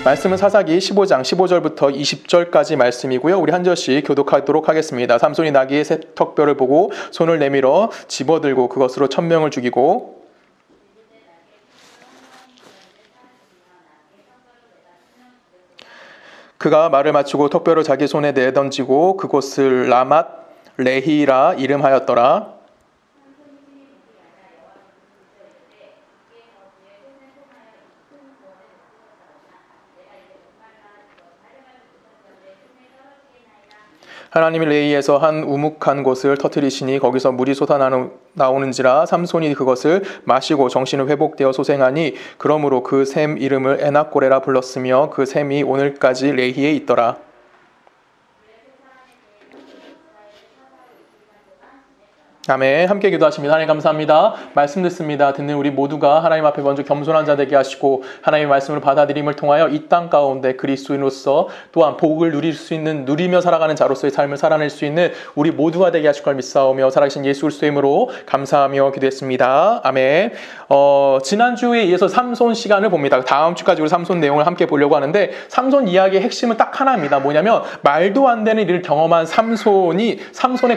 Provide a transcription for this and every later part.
말씀은 사사기 15장 15절부터 20절까지 말씀이고요. 우리 한 절씩 교독하도록 하겠습니다. 삼손이 나귀의 턱뼈를 보고 손을 내밀어 집어들고 그것으로 1000명을 죽이고 그가 말을 마치고 턱뼈를 자기 손에 내던지고 그곳을 라맛 레히라 이름하였더라. 하나님이 레이에서 한 우묵한 곳을 터뜨리시니 거기서 물이 솟아나오는지라 삼손이 그것을 마시고 정신을 회복되어 소생하니 그러므로 그 샘 이름을 에낙고레라 불렀으며 그 샘이 오늘까지 레히에 있더라. 아멘. 함께 기도하십니다. 하나님 감사합니다. 말씀 듣습니다. 듣는 우리 모두가 하나님 앞에 먼저 겸손한 자 되게 하시고 하나님의 말씀을 받아들임을 통하여 이 땅 가운데 그리스도인으로서 또한 복을 누릴 수 있는 누리며 살아가는 자로서의 삶을 살아낼 수 있는 우리 모두가 되게 하실 걸 믿사오며 살아계신 예수 그리스도의 이름으로 감사하며 기도했습니다. 아멘. 지난주에 이어서 삼손 시간을 봅니다. 다음 주까지 우리 삼손 내용을 함께 보려고 하는데 삼손 이야기의 핵심은 딱 하나입니다. 뭐냐면 말도 안 되는 일을 경험한 삼손의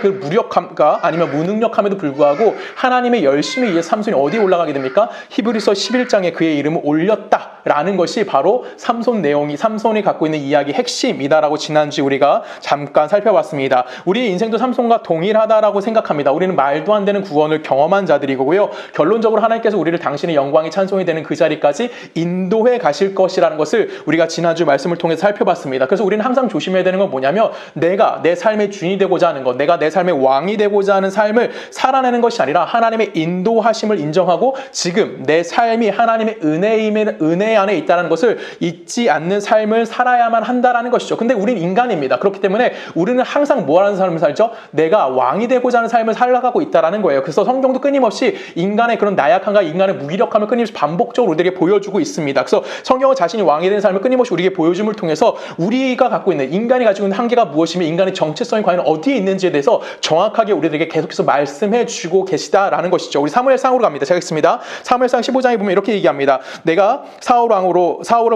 그 무력함과 아니면 무능력함에도 불구하고 하나님의 열심에 의해 삼손이 어디에 올라가게 됩니까? 히브리서 11장에 그의 이름을 올렸다라는 것이 바로 삼손이 갖고 있는 이야기의 핵심이다라고 지난주에 우리가 잠깐 살펴봤습니다. 우리의 인생도 삼손과 동일하다라고 생각합니다. 우리는 말도 안 되는 구원을 경험한 자들이고요. 결론적으로 하나님께서 우리를 당신의 영광이 찬송이 되는 그 자리까지 인도해 가실 것이라는 것을 우리가 지난주 말씀을 통해서 살펴봤습니다. 그래서 우리는 항상 조심해야 되는 건 뭐냐면 내가 내 삶의 주인이 되고자 하는 것, 내가 내 삶의 왕이 되고자 하는 삶을 살아내는 것이 아니라 하나님의 인도하심을 인정하고 지금 내 삶이 하나님의 은혜 안에 있다는 것을 잊지 않는 삶을 살아야만 한다는 것이죠. 근데 우리는 인간입니다. 그렇기 때문에 우리는 항상 뭐 하는 삶을 살죠? 내가 왕이 되고자 하는 삶을 살아가고 있다는 거예요. 그래서 성경도 끊임없이 인간의 그런 나약함과 인간의 무기력함을 끊임없이 반복적으로 우리에게 보여주고 있습니다. 그래서 성경은 자신이 왕이 되는 삶을 끊임없이 우리에게 보여줌을 통해서 우리가 갖고 있는 인간이 가지고 있는 한계가 무엇이며 인간의 정체성이 과연 어디에 있는지에 대해서 정확하게 우리들에게 계속해서 말씀해 주고 계시다라는 것이죠. 우리 사무엘상으로 갑니다. 제가 읽습니다. 사무엘상 15장에 보면 이렇게 얘기합니다. 내가 사울을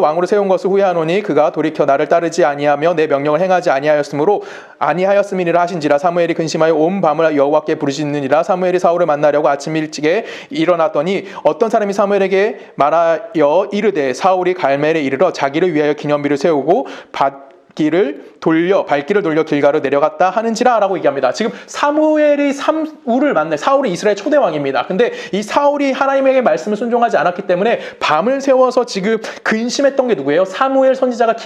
왕으로 세운 것을 후회하노니 그가 돌이켜 나를 따르지 아니하며 내 명령을 행하지 아니하였음이니라 하신지라. 사무엘이 근심하여 온 밤을 여호와께 부르짖느니라. 사무엘이 사울을 만나려고 아침 일찍에 일어났더니 어떤 사람이 사무엘에게 말하여 이르되 사울이 갈멜에 이르러 자기를 위하여 기념비를 세우고 발길을 돌려 길가로 내려갔다 하는지라 라고 얘기합니다. 지금 사무엘이 사울이 이스라엘 초대왕입니다. 근데 이 사울이 하나님에게 말씀을 순종하지 않았기 때문에 밤을 세워서 지금 근심했던 게 누구예요? 사무엘 선지자가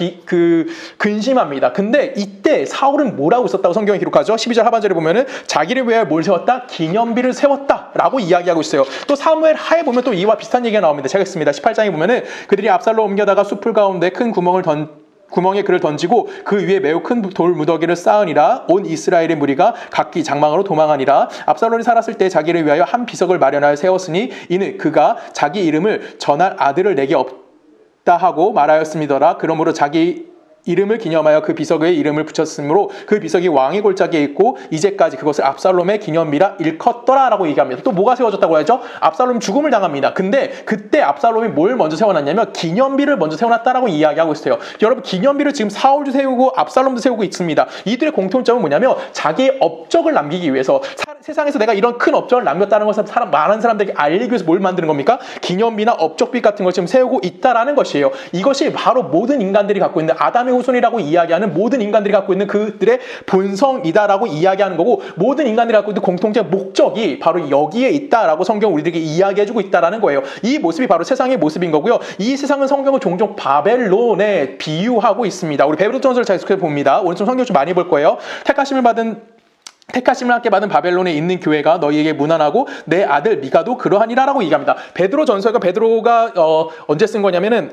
근심합니다. 근데 이때 사울은 뭐라고 있었다고 성경이 기록하죠? 12절 하반절에 보면은 자기를 위하여 뭘 세웠다? 기념비를 세웠다 라고 이야기하고 있어요. 또 사무엘 하에 보면 또 이와 비슷한 얘기가 나옵니다. 제가 읽습니다. 18장에 보면은 그들이 압살롬 옮겨다가 숲을 가운데 큰 구멍에 그를 던지고 그 위에 매우 큰 돌 무더기를 쌓으니라. 온 이스라엘의 무리가 각기 장막으로 도망하니라. 압살롬이 살았을 때 자기를 위하여 한 비석을 마련하여 세웠으니 이는 그가 자기 이름을 전할 아들을 내게 없다 하고 말하였음이더라. 그러므로 자기 이름을 기념하여 그 비석의 이름을 붙였으므로 그 비석이 왕의 골짜기에 있고 이제까지 그것을 압살롬의 기념비라 일컫더라 라고 얘기합니다. 또 뭐가 세워졌다고 하죠? 압살롬 죽음을 당합니다. 근데 그때 압살롬이 뭘 먼저 세워놨냐면 기념비를 먼저 세워놨다라고 이야기하고 있어요. 여러분 기념비를 지금 사울도 세우고 압살롬도 세우고 있습니다. 이들의 공통점은 뭐냐면 자기의 업적을 남기기 위해서 세상에서 내가 이런 큰 업적을 남겼다는 것을 많은 사람들에게 알리기 위해서 뭘 만드는 겁니까? 기념비나 업적빛 같은 걸 지금 세우고 있다라는 것이에요. 이것이 바로 모든 인간들이 갖고 있는 아담의 후손이라고 이야기하는 모든 인간들이 갖고 있는 그들의 본성이다라고 이야기하는 거고 모든 인간들이 갖고 있는 공통적 목적이 바로 여기에 있다라고 성경 우리들에게 이야기해주고 있다라는 거예요. 이 모습이 바로 세상의 모습인 거고요. 이 세상은 성경을 종종 바벨론에 비유하고 있습니다. 우리 베드로전서를 잘 봅니다. 오늘 좀 성경 좀 많이 볼 거예요. 택하심을 함께 받은 바벨론에 있는 교회가 너희에게 문안하고 내 아들 미가도 그러하니라라고 얘기합니다. 베드로전서가 베드로가 언제 쓴 거냐면은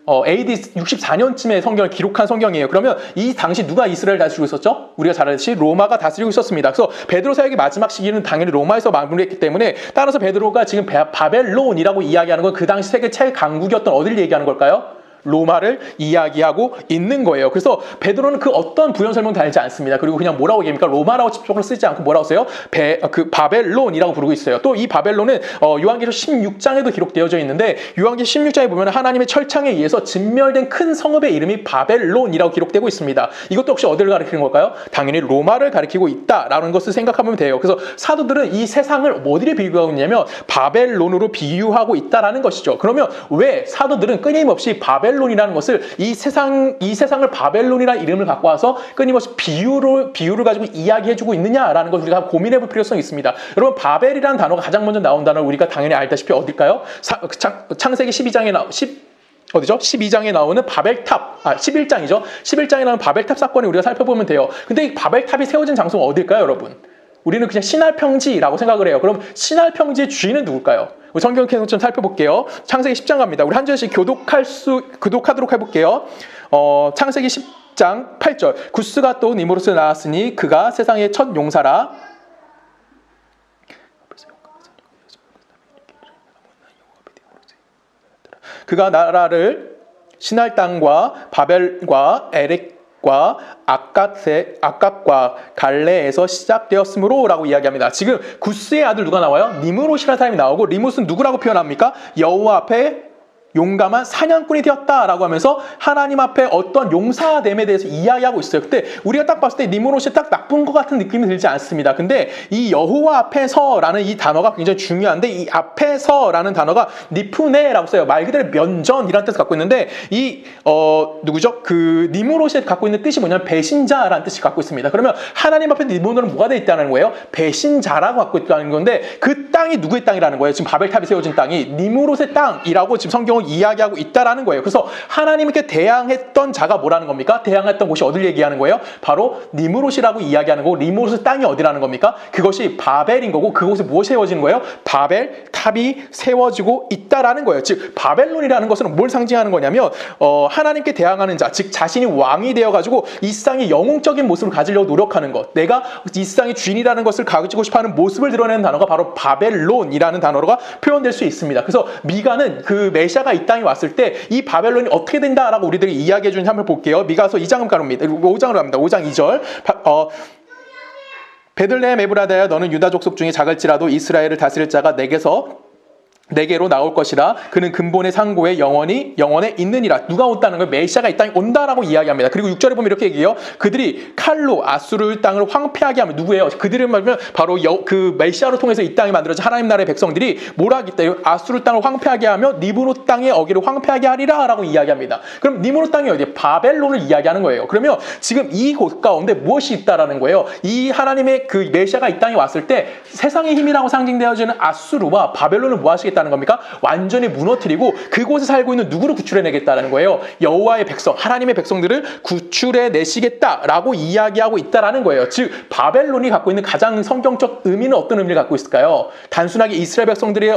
AD 64년쯤에 성경을 기록한 성경이에요. 그러면 이 당시 누가 이스라엘 다스리고 있었죠? 우리가 잘 알듯이 로마가 다스리고 있었습니다. 그래서 베드로 사역의 마지막 시기는 당연히 로마에서 마무리했기 때문에 따라서 베드로가 지금 바벨론이라고 이야기하는 건 그 당시 세계 최강국이었던 어디를 얘기하는 걸까요? 로마를 이야기하고 있는 거예요. 그래서 베드로는 그 어떤 부연 설명도 달지 않습니다. 그리고 그냥 뭐라고 얘기합니까? 로마라고 직접적으로 쓰지 않고 뭐라고 써요? 바벨론이라고 부르고 있어요. 또 이 바벨론은 요한계시록 16장에도 기록되어져 있는데 요한계시록 16장에 보면 하나님의 철창에 의해서 진멸된 큰 성읍의 이름이 바벨론이라고 기록되고 있습니다. 이것도 혹시 어디를 가리키는 걸까요? 당연히 로마를 가리키고 있다라는 것을 생각하면 돼요. 그래서 사도들은 이 세상을 어디를 비유하고 있냐면 바벨론으로 비유하고 있다라는 것이죠. 그러면 왜 사도들은 끊임없이 바벨론이라는 것을 이 세상을 바벨론이라는 이름을 갖고 와서 끊임없이 비유를 가지고 이야기해주고 있느냐라는 걸 우리가 고민해볼 필요성이 있습니다. 여러분 바벨이라는 단어가 가장 먼저 나온 단어를 우리가 당연히 알다시피 어딜까요? 창세기 12장에 나오는 바벨탑, 11장이죠. 11장에 나오는 바벨탑 사건을 우리가 살펴보면 돼요. 근데 이 바벨탑이 세워진 장소가 어딜까요, 여러분? 우리는 그냥 신할평지라고 생각을 해요. 그럼 신할평지의 주인은 누굴까요? 성경 계속 좀 살펴볼게요. 창세기 10장 갑니다. 우리 한 절씩 교독하도록 해볼게요. 창세기 10장 8절. 구스가 또 니므롯을 낳았으니 그가 세상의 첫 용사라. 그가 나라를 신할 땅과 바벨과 에렉과 아깝과 갈레에서 시작되었으므로 라고 이야기합니다. 지금 구스의 아들 누가 나와요? 니므롯이라는 사람이 나오고 니므롯은 누구라고 표현합니까? 여호와 앞에 용감한 사냥꾼이 되었다라고 하면서 하나님 앞에 어떤 용사됨에 대해서 이야기하고 있어요. 그때 우리가 딱 봤을 때 니므롯이 딱 나쁜 것 같은 느낌이 들지 않습니다. 근데 이 여호와 앞에서라는 이 단어가 굉장히 중요한데 이 앞에서라는 단어가 니푸네라고 써요. 말 그대로 면전이라는 뜻을 갖고 있는데 이 누구죠? 그 니므롯이 갖고 있는 뜻이 뭐냐면 배신자라는 뜻이 갖고 있습니다. 그러면 하나님 앞에 니므롯은 뭐가 돼 있다는 거예요? 배신자라고 갖고 있다는 건데 그 땅이 누구의 땅이라는 거예요? 지금 바벨탑이 세워진 땅이 니므롯의 땅이라고 지금 성경은 이야기하고 있다라는 거예요. 그래서 하나님께 대항했던 자가 뭐라는 겁니까? 대항했던 곳이 어딜 얘기하는 거예요? 바로 니므롯이라고 이야기하는 거고 니므롯의 땅이 어디라는 겁니까? 그것이 바벨인 거고 그곳에 무엇이 세워지는 거예요? 바벨 탑이 세워지고 있다라는 거예요. 즉 바벨론이라는 것은 뭘 상징하는 거냐면 하나님께 대항하는 자, 즉 자신이 왕이 되어가지고 이 세상의 영웅적인 모습을 가지려고 노력하는 것, 내가 이 세상의 주인이라는 것을 가지고 싶어하는 모습을 드러내는 단어가 바로 바벨론이라는 단어가 표현될 수 있습니다. 그래서 미가는 그 메시아가 이 땅에 왔을 때 이 바벨론이 어떻게 된다라고 우리들이 이야기해 주는지 한번 볼게요. 미가서 2장으로 갑니다. 5장으로 갑니다. 5장 2절. 베들레헴 에브라다야 너는 유다 족속 중에 작을지라도 이스라엘을 다스릴 자가 내게로 나올 것이라. 그는 근본의 상고에 영원에 있느니라. 누가 온다는 거예요? 메시아가 이 땅에 온다라고 이야기합니다. 그리고 6절에 보면 이렇게 얘기해요. 그들이 칼로 아수르 땅을 황폐하게 하면 누구예요? 그들을 말하면 바로 그 메시아로 통해서 이 땅에 만들어진 하나님 나라의 백성들이 뭐라 하겠다? 아수르 땅을 황폐하게 하며 니므롯 땅의 어기를 황폐하게 하리라 라고 이야기합니다. 그럼 니므롯 땅이 어디예요? 바벨론을 이야기하는 거예요. 그러면 지금 이 곳 가운데 무엇이 있다라는 거예요? 이 하나님의 그 메시아가 이 땅에 왔을 때 세상의 힘이라고 상징되어지는 아수르와 바벨론을 뭐 하시겠다 다는 겁니까? 완전히 무너뜨리고 그곳에 살고 있는 누구를 구출해내겠다는 거예요. 여호와의 백성, 하나님의 백성들을 구출해내시겠다라고 이야기하고 있다라는 거예요. 즉 바벨론이 갖고 있는 가장 성경적 의미는 어떤 의미를 갖고 있을까요? 단순하게 이스라엘 백성들이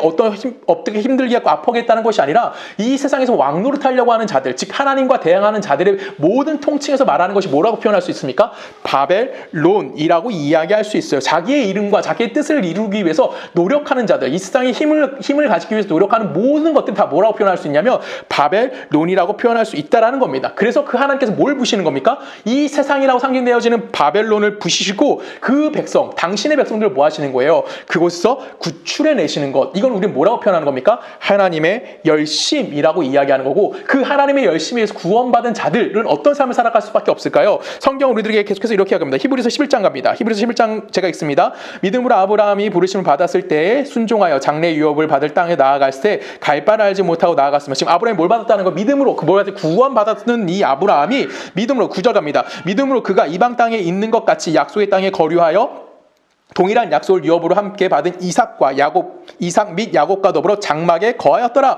어떻게 힘들게 하고 아프겠다는 것이 아니라 이 세상에서 왕노릇하려고 하는 자들, 즉 하나님과 대항하는 자들의 모든 통칭에서 말하는 것이 뭐라고 표현할 수 있습니까? 바벨론이라고 이야기할 수 있어요. 자기의 이름과 자기의 뜻을 이루기 위해서 노력하는 자들, 이 세상의 힘을 가지기 위해서 노력하는 모든 것들이 다 뭐라고 표현할 수 있냐면 바벨론이라고 표현할 수 있다라는 겁니다. 그래서 그 하나님께서 뭘 부시는 겁니까? 이 세상이라고 상징되어지는 바벨론을 부시시고 그 백성, 당신의 백성들을 뭐 하시는 거예요? 그곳에서 구출해내시는 것. 이건 우리는 뭐라고 표현하는 겁니까? 하나님의 열심이라고 이야기하는 거고 그 하나님의 열심에 의해서 구원받은 자들은 어떤 삶을 살아갈 수밖에 없을까요? 성경 우리들에게 계속해서 이렇게 이야기합니다. 히브리서 11장 갑니다. 히브리서 11장 제가 읽습니다. 믿음으로 아브라함이 부르심을 받았을 때에 순종하여 장래 유업을 받을 땅에 나아갔을 때 갈 바를 알지 못하고 나아갔으며 지금 아브라함이 뭘 받았다는 거? 믿음으로 구원받았는 이 아브라함이 믿음으로 9절 갑니다. 믿음으로 그가 이방 땅에 있는 것 같이 약속의 땅에 거류하여 동일한 약속을 유업으로 함께 받은 이삭 및 야곱과 더불어 장막에 거하였더라.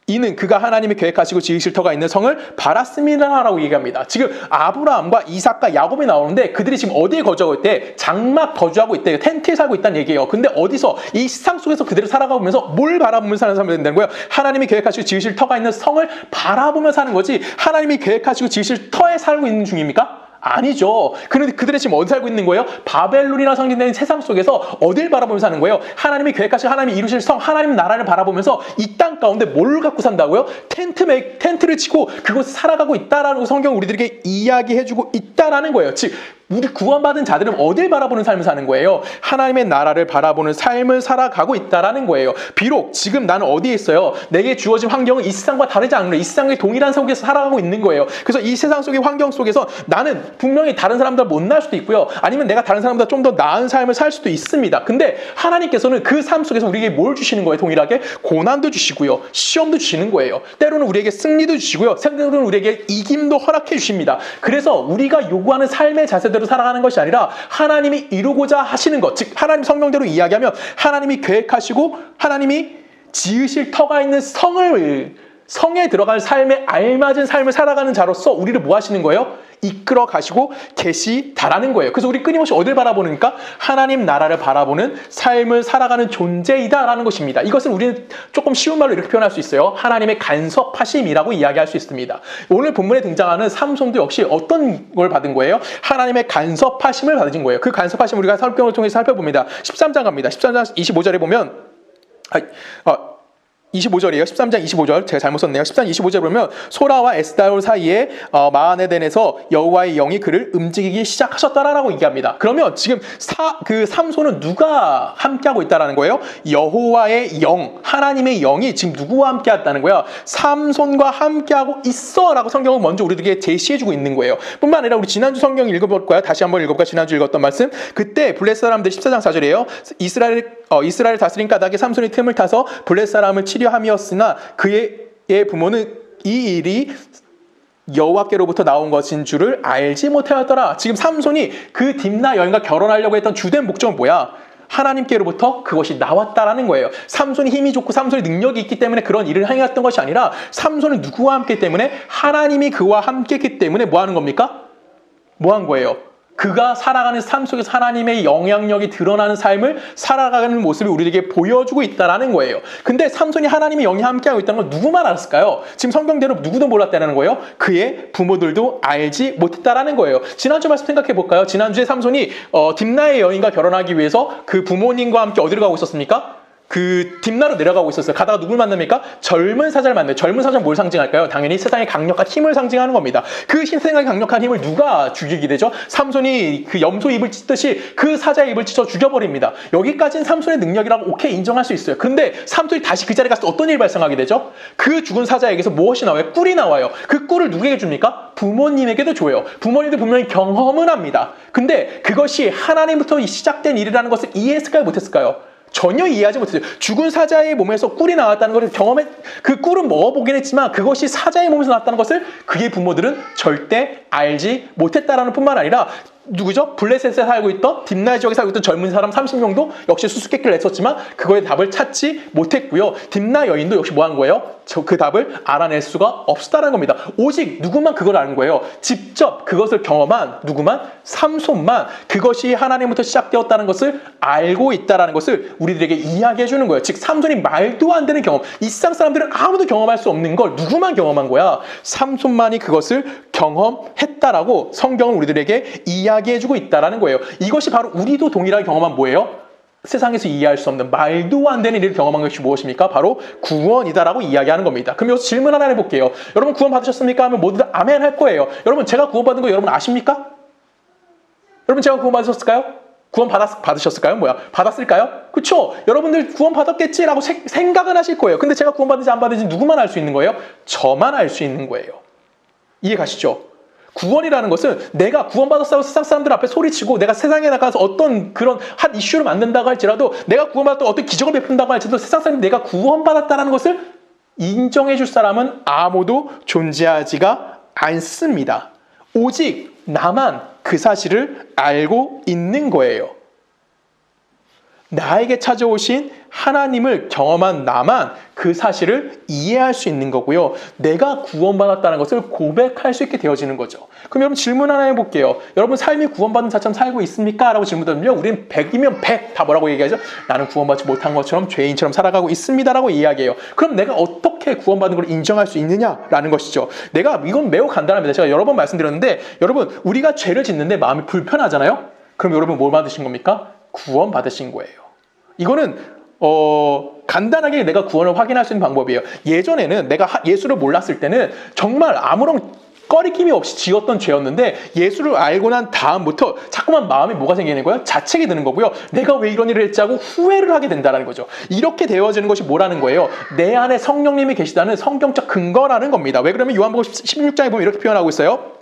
이는 그가 하나님이 계획하시고 지으실 터가 있는 성을 바랐음이라라고 얘기합니다. 지금 아브라함과 이삭과 야곱이 나오는데 그들이 지금 어디에 거주하고 있대? 장막 거주하고 있대. 텐트에 살고 있다는 얘기예요. 근데 어디서? 이 세상 속에서 그들을 살아가면서 뭘 바라보면서 사는 사람이 된다는 거예요? 하나님이 계획하시고 지으실 터가 있는 성을 바라보며 사는 거지 하나님이 계획하시고 지으실 터에 살고 있는 중입니까? 아니죠. 그런데 그들은 지금 어디 살고 있는 거예요? 바벨론이라 상징되는 세상 속에서 어딜 바라보면서 사는 거예요? 하나님이 계획하신 하나님이 이루실 성 하나님 나라를 바라보면서 이 땅 가운데 뭘 갖고 산다고요? 텐트를 치고 그곳에 살아가고 있다라는 성경 우리들에게 이야기해주고 있다라는 거예요. 즉 우리 구원받은 자들은 어딜 바라보는 삶을 사는 거예요? 하나님의 나라를 바라보는 삶을 살아가고 있다라는 거예요. 비록 지금 나는 어디에 있어요? 내게 주어진 환경은 이 세상과 다르지 않는 이 세상의 동일한 속에서 살아가고 있는 거예요. 그래서 이 세상 속의 환경 속에서 나는 분명히 다른 사람보다 못날 수도 있고요. 아니면 내가 다른 사람보다 좀 더 나은 삶을 살 수도 있습니다. 근데 하나님께서는 그 삶 속에서 우리에게 뭘 주시는 거예요? 동일하게 고난도 주시고요. 시험도 주시는 거예요. 때로는 우리에게 승리도 주시고요. 때로는 우리에게 이김도 허락해 주십니다. 그래서 우리가 요구하는 삶의 자세대로 살아가는 것이 아니라 하나님이 이루고자 하시는 것, 즉 하나님 성경대로 이야기하면 하나님이 계획하시고 하나님이 지으실 터가 있는 성에 들어갈 삶에 알맞은 삶을 살아가는 자로서 우리를 뭐 하시는 거예요? 이끌어 가시고 계시다라는 거예요. 그래서 우리 끊임없이 어딜 바라보니까 하나님 나라를 바라보는 삶을 살아가는 존재이다라는 것입니다. 이것은 우리는 조금 쉬운 말로 이렇게 표현할 수 있어요. 하나님의 간섭하심이라고 이야기할 수 있습니다. 오늘 본문에 등장하는 삼손도 역시 어떤 걸 받은 거예요? 하나님의 간섭하심을 받은 거예요. 그 간섭하심 우리가 설명을 통해서 살펴봅니다. 13장 갑니다. 13장 25절에 보면 25절이에요. 13장 25절. 제가 잘못 썼네요. 13장 25절에 보면 소라와 에스다올 사이에 마하네덴에서 여호와의 영이 그를 움직이기 시작하셨다라고 얘기합니다. 그러면 지금 그 삼손은 누가 함께하고 있다라는 거예요? 여호와의 영, 하나님의 영이 지금 누구와 함께했다는 거야? 삼손과 함께하고 있어라고 성경은 먼저 우리들에게 제시해주고 있는 거예요. 뿐만 아니라 우리 지난주 성경 읽어볼 거야. 다시 한번 읽어볼까? 지난주 읽었던 말씀. 그때 블레셋 사람들 14장 4절이에요. 이스라엘 다스린 까닭에 삼손이 틈을 타서 블레셋 사람을 치려함이었으나 그의 부모는 이 일이 여호와께로부터 나온 것인 줄을 알지 못하였더라. 지금 삼손이 그 딥나 여인과 결혼하려고 했던 주된 목적은 뭐야? 하나님께로부터 그것이 나왔다라는 거예요. 삼손이 힘이 좋고 삼손이 능력이 있기 때문에 그런 일을 행했던 것이 아니라 삼손은 누구와 함께 때문에 하나님이 그와 함께 했기 때문에 뭐 하는 겁니까? 뭐 한 거예요? 그가 살아가는 삶 속에서 하나님의 영향력이 드러나는 삶을 살아가는 모습이 우리에게 보여주고 있다는 거예요. 근데 삼손이 하나님의 영이 함께하고 있다는 걸 누구만 알았을까요? 지금 성경대로 누구도 몰랐다는 거예요. 그의 부모들도 알지 못했다는 거예요. 지난주 말씀 생각해 볼까요? 지난주에 삼손이 딥나의 여인과 결혼하기 위해서 그 부모님과 함께 어디로 가고 있었습니까? 그 딥나로 내려가고 있었어요. 가다가 누굴 만납니까? 젊은 사자를 만나요. 젊은 사자는 뭘 상징할까요? 당연히 세상의 강력한 힘을 상징하는 겁니다. 그 세상의 강력한 힘을 누가 죽이게 되죠? 삼손이 그 염소 입을 찢듯이 그 사자의 입을 찢어 죽여버립니다. 여기까지는 삼손의 능력이라고 오케이 인정할 수 있어요. 근데 삼손이 다시 그 자리에 가서 어떤 일이 발생하게 되죠? 그 죽은 사자에게서 무엇이 나와요? 꿀이 나와요. 그 꿀을 누구에게 줍니까? 부모님에게도 줘요. 부모님도 분명히 경험은 합니다. 근데 그것이 하나님부터 시작된 일이라는 것을 이해했을까요? 못했을까요? 전혀 이해하지 못했어요. 죽은 사자의 몸에서 꿀이 나왔다는 것을 그 꿀은 먹어보긴 했지만 그것이 사자의 몸에서 나왔다는 것을 그의 부모들은 절대 알지 못했다라는 뿐만 아니라 누구죠? 블레셋에 살고 있던 딥나 지역에 살고 있던 젊은 사람 30명도 역시 수수께끼를 냈었지만 그거의 답을 찾지 못했고요. 딥나 여인도 역시 뭐 한 거예요? 그 답을 알아낼 수가 없었다는 겁니다. 오직 누구만 그걸 아는 거예요. 직접 그것을 경험한 누구만? 삼손만 그것이 하나님부터 시작되었다는 것을 알고 있다는 것을 우리들에게 이야기해 주는 거예요. 즉 삼손이 말도 안 되는 경험, 이 세상 사람들은 아무도 경험할 수 없는 걸 누구만 경험한 거야? 삼손만이 그것을 경험했다라고 성경은 우리들에게 이야기해주고 있다라는 거예요. 이것이 바로 우리도 동일하게 경험한 뭐예요? 세상에서 이해할 수 없는 말도 안 되는 일을 경험한 것이 무엇입니까? 바로 구원이다라고 이야기하는 겁니다. 그럼 여기서 질문 하나 해볼게요. 여러분 구원 받으셨습니까? 하면 모두 다 아멘 할 거예요. 여러분 제가 구원 받은 거 여러분 아십니까? 여러분 제가 구원 받으셨을까요? 구원 받으셨을까요? 받았을까요? 그쵸? 여러분들 구원 받았겠지라고 생각은 하실 거예요. 근데 제가 구원 받은지 안 받은지 누구만 알 수 있는 거예요? 저만 알 수 있는 거예요. 이해 가시죠? 구원이라는 것은 내가 구원받았다고 세상 사람들 앞에 소리치고 내가 세상에 나가서 어떤 그런 한 이슈를 만든다고 할지라도 내가 구원받았다고 어떤 기적을 베푼다고 할지라도 세상 사람이 내가 구원받았다는 것을 인정해 줄 사람은 아무도 존재하지가 않습니다. 오직 나만 그 사실을 알고 있는 거예요. 나에게 찾아오신 하나님을 경험한 나만 그 사실을 이해할 수 있는 거고요. 내가 구원받았다는 것을 고백할 수 있게 되어지는 거죠. 그럼 여러분 질문 하나 해볼게요. 여러분 삶이 구원받은 자처럼 살고 있습니까? 라고 질문하면요. 우리는 100이면 100 다 뭐라고 얘기하죠? 나는 구원받지 못한 것처럼 죄인처럼 살아가고 있습니다. 라고 이야기해요. 그럼 내가 어떻게 구원받은 걸 인정할 수 있느냐라는 것이죠. 이건 매우 간단합니다. 제가 여러 번 말씀드렸는데 여러분 우리가 죄를 짓는데 마음이 불편하잖아요? 그럼 여러분 뭘 받으신 겁니까? 구원 받으신 거예요. 이거는 간단하게 내가 구원을 확인할 수 있는 방법이에요. 예전에는 내가 예수를 몰랐을 때는 정말 아무런 꺼리낌이 없이 지었던 죄였는데 예수를 알고 난 다음부터 자꾸만 마음에 뭐가 생기는 거예요? 자책이 드는 거고요. 내가 왜 이런 일을 했지 하고 후회를 하게 된다는 거죠. 이렇게 되어지는 것이 뭐라는 거예요? 내 안에 성령님이 계시다는 성경적 근거라는 겁니다. 왜 그러면 요한복음 16장에 보면 이렇게 표현하고 있어요.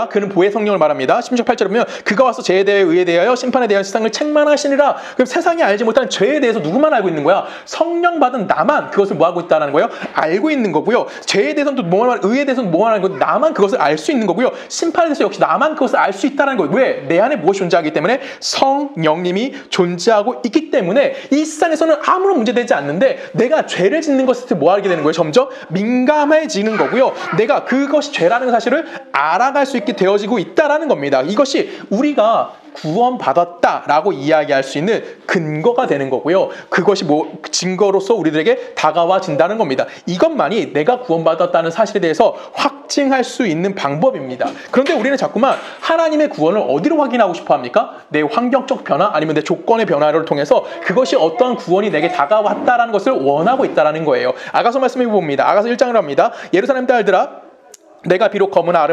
그는 보혜 성령을 말합니다. 16절 8절에 보면 그가 와서 죄에 대해 의에 대하여 심판에 대한 세상을 책망하시니라. 그럼 세상이 알지 못하는 죄에 대해서 누구만 알고 있는 거야? 성령 받은 나만 그것을 뭐하고 있다는 거예요? 알고 있는 거고요. 죄에 대해서는 또 뭐만, 의에 대해서는 뭐만 알고 나만 그것을 알 수 있는 거고요. 심판에 대해서 역시 나만 그것을 알 수 있다는 거예요. 왜? 내 안에 무엇이 존재하기 때문에 성령님이 존재하고 있기 때문에 이 세상에서는 아무런 문제되지 않는데 내가 죄를 짓는 것에 뭐 하게 되는 거예요? 점점 민감해지는 거고요. 내가 그것이 죄라는 사실을 알아갈 수 있게 되어지고 있다라는 겁니다. 이것이 우리가 구원받았다라고 이야기할 수 있는 근거가 되는 거고요. 그것이 증거로서 우리들에게 다가와진다는 겁니다. 이것만이 내가 구원받았다는 사실에 대해서 확증할 수 있는 방법입니다. 그런데 우리는 자꾸만 하나님의 구원을 어디로 확인하고 싶어 합니까? 내 환경적 변화 아니면 내 조건의 변화를 통해서 그것이 어떠한 구원이 내게 다가왔다라는 것을 원하고 있다는 거예요. 아가서 말씀해 봅니다. 아가서 1장을 합니다. 예루살렘 딸들아 내가 비록 검으나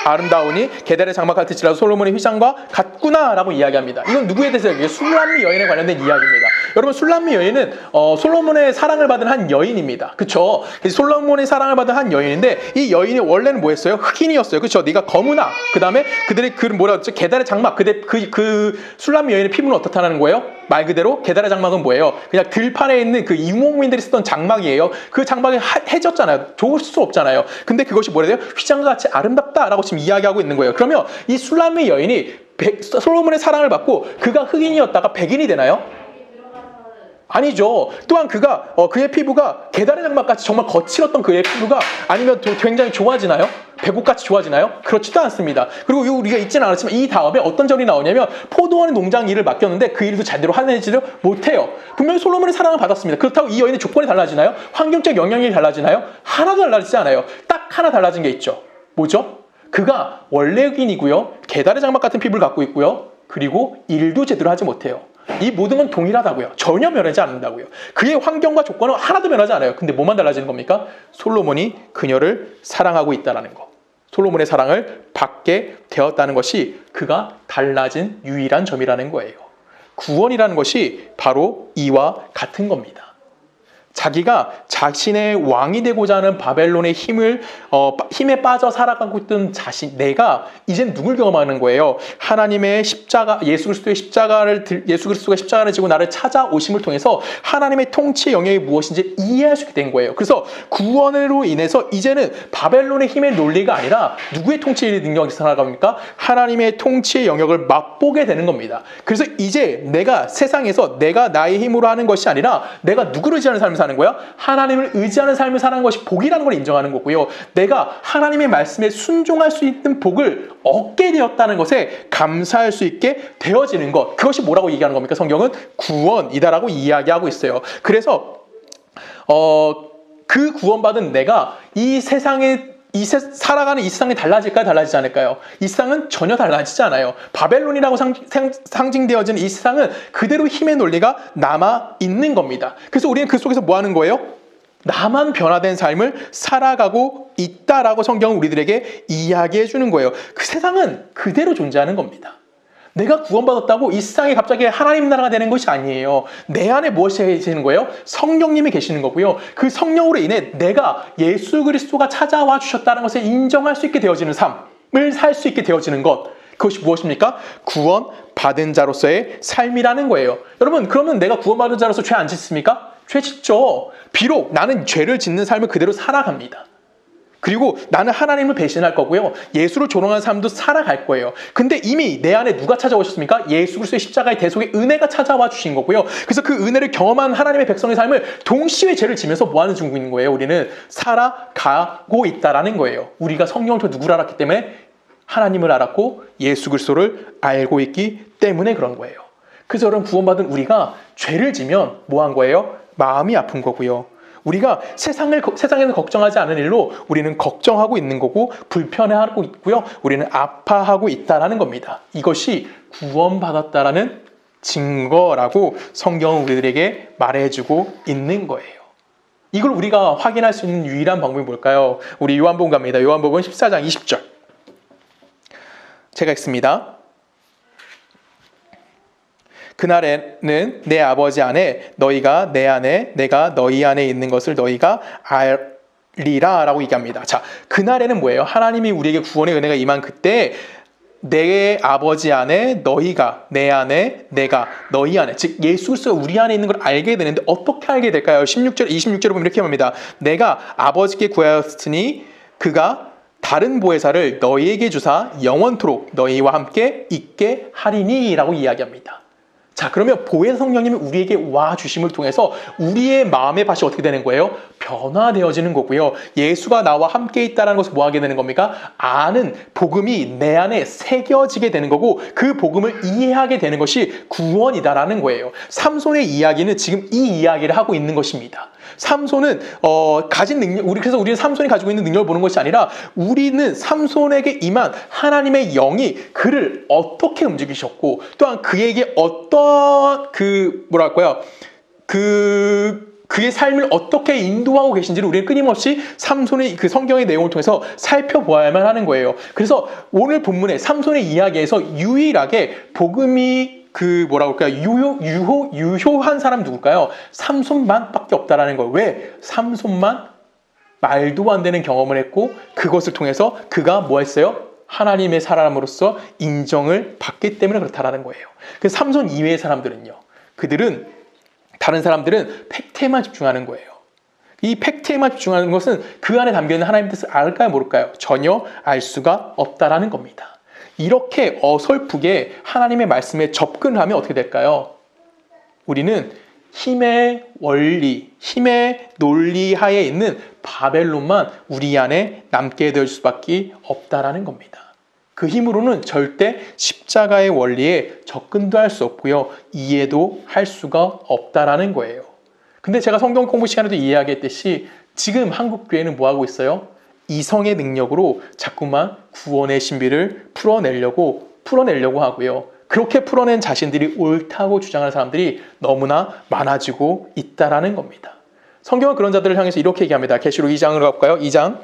아름다우니 게달의 장막 같을지라도 솔로몬의 휘장과 같구나 라고 이야기합니다. 이건 누구에 대해서 얘기해요? 술람미 여인에 관련된 이야기입니다. 여러분 술람미 여인은 솔로몬의 사랑을 받은 한 여인입니다. 그쵸? 솔로몬의 사랑을 받은 한 여인인데 이 여인이 원래는 뭐였어요? 흑인이었어요. 그쵸? 네가 검으나 그 다음에 그들의 그 뭐라 그랬죠? 게달의 장막 그 술람미 여인의 피부는 어떻다는 거예요? 말 그대로 게달의 장막은 뭐예요? 그냥 들판에 있는 그 유목민들이 쓰던 장막이에요. 그 장막이 해졌잖아요. 좋을 수 없잖아요. 근데 그것이 뭐래요? 휘장과 같이 아름답다라고 지금 이야기하고 있는 거예요. 그러면 이 술람미 여인이 솔로몬의 사랑을 받고 그가 흑인이었다가 백인이 되나요? 아니죠. 또한 그의 피부가 게달의 장막같이 정말 거칠었던 그의 피부가 아니면 굉장히 좋아지나요? 배고같이 좋아지나요? 그렇지도 않습니다. 그리고 우리가 잊지는 않았지만 이 다음에 어떤 절이 나오냐면 포도원 농장 일을 맡겼는데 그 일도 제대로 하내지를 못해요. 분명히 솔로몬의 사랑을 받았습니다. 그렇다고 이 여인의 조건이 달라지나요? 환경적 영향이 달라지나요? 하나도 달라지지 않아요. 딱 하나 달라진 게 있죠. 뭐죠? 그가 원래 흑인이고요. 게달의 장막 같은 피부를 갖고 있고요. 그리고 일도 제대로 하지 못해요. 이 모든 건 동일하다고요. 전혀 변하지 않는다고요. 그의 환경과 조건은 하나도 변하지 않아요. 근데 뭐만 달라지는 겁니까? 솔로몬이 그녀를 사랑하고 있다는 거. 솔로몬의 사랑을 받게 되었다는 것이 그가 달라진 유일한 점이라는 거예요. 구원이라는 것이 바로 이와 같은 겁니다. 자기가 자신의 왕이 되고자 하는 바벨론의 힘에 빠져 살아가고 있던 내가 이젠 누굴 경험하는 거예요? 하나님의 십자가, 예수 그리스도가 십자가를 지고 나를 찾아오심을 통해서 하나님의 통치의 영역이 무엇인지 이해할 수 있게 된 거예요. 그래서 구원으로 인해서 이제는 바벨론의 힘의 논리가 아니라 누구의 통치의 능력에서 살아갑니까? 하나님의 통치의 영역을 맛보게 되는 겁니다. 그래서 이제 내가 세상에서 내가 나의 힘으로 하는 것이 아니라 내가 누구를 의지하는 삶을 사는 거야? 하나님을 의지하는 삶을 사는 것이 복이라는 걸 인정하는 거고요. 내가 하나님의 말씀에 순종할 수 있는 복을 얻게 되었다는 것에 감사할 수 있게 되어지는 것. 그것이 뭐라고 얘기하는 겁니까? 성경은 구원이다라고 이야기하고 있어요. 그래서 그 구원받은 내가 살아가는 이 세상이 달라질까요? 달라지지 않을까요? 이 세상은 전혀 달라지지 않아요. 바벨론이라고 상징되어진 이 세상은 그대로 힘의 논리가 남아있는 겁니다. 그래서 우리는 그 속에서 뭐 하는 거예요? 나만 변화된 삶을 살아가고 있다라고 성경은 우리들에게 이야기해 주는 거예요. 그 세상은 그대로 존재하는 겁니다. 내가 구원받았다고 이 세상에 갑자기 하나님 나라가 되는 것이 아니에요. 내 안에 무엇이 계시는 거예요? 성령님이 계시는 거고요. 그 성령으로 인해 내가 예수 그리스도가 찾아와 주셨다는 것을 인정할 수 있게 되어지는 삶을 살 수 있게 되어지는 것. 그것이 무엇입니까? 구원받은 자로서의 삶이라는 거예요. 여러분, 그러면 내가 구원받은 자로서 죄 안 짓습니까? 죄 짓죠. 비록 나는 죄를 짓는 삶을 그대로 살아갑니다. 그리고 나는 하나님을 배신할 거고요. 예수를 조롱하는 사람도 살아갈 거예요. 근데 이미 내 안에 누가 찾아오셨습니까? 예수 그리스도의 십자가의 대속의 은혜가 찾아와 주신 거고요. 그래서 그 은혜를 경험한 하나님의 백성의 삶을 동시에 죄를 지면서 뭐 하는 중인 거예요? 우리는 살아가고 있다라는 거예요. 우리가 성령을 통해 누구를 알았기 때문에 하나님을 알았고 예수 그리스도를 알고 있기 때문에 그런 거예요. 그래서 여러분 구원받은 우리가 죄를 지면 뭐 한 거예요? 마음이 아픈 거고요. 우리가 세상에서 걱정하지 않은 일로 우리는 걱정하고 있는 거고 불편해하고 있고요. 우리는 아파하고 있다라는 겁니다. 이것이 구원받았다라는 증거라고 성경은 우리들에게 말해주고 있는 거예요. 이걸 우리가 확인할 수 있는 유일한 방법이 뭘까요? 우리 요한복음 갑니다. 요한복음 14장 20절. 제가 읽습니다. 그날에는 내 아버지 안에 너희가 내 안에 내가 너희 안에 있는 것을 너희가 알리라 라고 얘기합니다. 자, 그날에는 뭐예요? 하나님이 우리에게 구원의 은혜가 임한 그때 내 아버지 안에 너희가 내 안에 내가 너희 안에, 즉 예수 그리스도가 우리 안에 있는 걸 알게 되는데 어떻게 알게 될까요? 26절에 보면 이렇게 말합니다. 내가 아버지께 구하였으니 그가 다른 보혜사를 너희에게 주사 영원토록 너희와 함께 있게 하리니 라고 이야기합니다. 자, 그러면 보혜사 성령님이 우리에게 와 주심을 통해서 우리의 마음의 밭이 어떻게 되는 거예요? 변화되어지는 거고요. 예수가 나와 함께 있다는 것을 뭐 하게 되는 겁니까? 아는 복음이 내 안에 새겨지게 되는 거고 그 복음을 이해하게 되는 것이 구원이다라는 거예요. 삼손의 이야기는 지금 이 이야기를 하고 있는 것입니다. 삼손은 가진 능력, 그래서 우리는 삼손이 가지고 있는 능력을 보는 것이 아니라 우리는 삼손에게 임한 하나님의 영이 그를 어떻게 움직이셨고 또한 그에게 어떤 그의 삶을 어떻게 인도하고 계신지를 우리는 끊임없이 삼손의 그 성경의 내용을 통해서 살펴보아야만 하는 거예요. 그래서 오늘 본문의 삼손의 이야기에서 유일하게 복음이 유효한 사람 누굴까요? 삼손만밖에 없다라는 거예요. 왜? 삼손만 말도 안 되는 경험을 했고 그것을 통해서 그가 뭐 했어요? 하나님의 사람으로서 인정을 받기 때문에 그렇다라는 거예요. 그래서 삼손 이외의 사람들은요. 다른 사람들은 팩트에만 집중하는 거예요. 이 팩트에만 집중하는 것은 그 안에 담겨있는 하나님의 뜻을 알까요? 모를까요? 전혀 알 수가 없다라는 겁니다. 이렇게 어설프게 하나님의 말씀에 접근을 하면 어떻게 될까요? 우리는 힘의 원리, 힘의 논리 하에 있는 바벨론만 우리 안에 남게 될 수밖에 없다라는 겁니다. 그 힘으로는 절대 십자가의 원리에 접근도 할 수 없고요. 이해도 할 수가 없다라는 거예요. 근데 제가 성경 공부 시간에도 이야기했듯이 지금 한국 교회는 뭐 하고 있어요? 이성의 능력으로 자꾸만 구원의 신비를 풀어내려고 하고요. 그렇게 풀어낸 자신들이 옳다고 주장하는 사람들이 너무나 많아지고 있다라는 겁니다. 성경은 그런 자들을 향해서 이렇게 얘기합니다. 계시록 2장으로 가볼까요? 2장